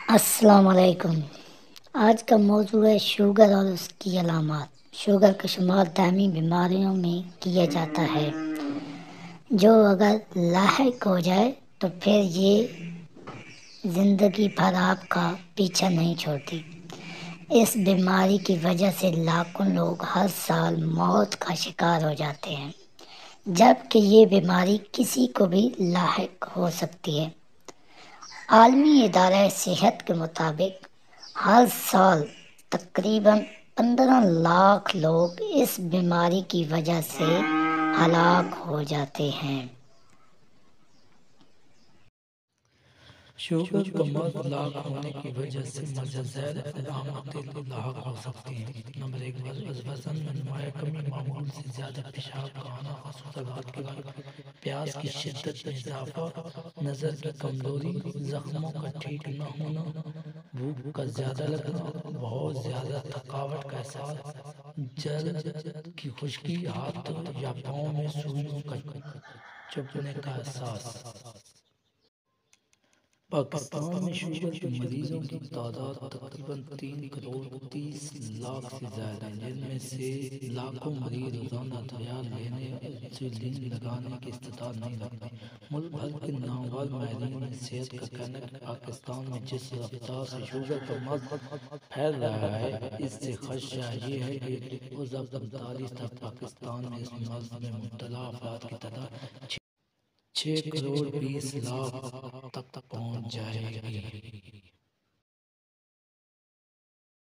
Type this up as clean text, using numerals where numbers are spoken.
السلام علیکم۔ آج کا موضوع ہے شوگر اور اس کی علامات۔ شوگر کا شمار دائمی بیماریوں میں کیا جاتا ہے جو اگر لاحق ہو جائے تو پھر یہ زندگی بھر آپ کا پیچھا نہیں چھوڑتی۔ اس بیماری کی وجہ سے لاکھوں لوگ ہر سال موت کا شکار ہو جاتے ہیں، جبکہ یہ بیماری کسی کو بھی لاحق ہو سکتی ہے۔ عالمی ادارہ صحت کے مطابق ہر سال تقریباً 15 لاکھ لوگ اس بیماری کی وجہ سے ہلاک ہو جاتے ہیں۔ شوگر کا مرض لاحق ہونے کی وجہ سے متزاد علامتیں لاحق ہو سکتی ہیں۔ نمبر 1، وزن میں نمایاں کمی، معمول سے زیادہ پیشاب کا آنا خصوصاً رات کے وقت، پیاس کی شدت میں اضافہ، نظر کی کمزوری، زخموں کا ٹھیک نہ ہونا، بھوک کا زیادہ لگنا، بہت زیادہ تھکاوٹ کا احساس، جلد کی خشکی، ہاتھوں یا پاؤں میں سوئیوں کا چبھنے کا احساس۔ پاکستان میں شوگر کے مریضوں کی تعداد تقریباً 3 کروڑ 30 لاکھ سے زیادہ ہے، جن میں سے لاکھوں مریض روزانہ دوا لینے انسولین لگانے کی استطاعت نہیں رکھتے۔ ملک بھر کے نامور ماہرین صحت کا کہنا ہے کہ پاکستان میں جس رفتار سے شوگر کا مرض پھیل رہا ہے، اس سے خدشہ یہ ہے کہ 2045 تک پاکستان میں اس مرض میں مبتلا افراد کی تعداد 6 کروڑ 20 لاکھ تک پہنچ جائے گی۔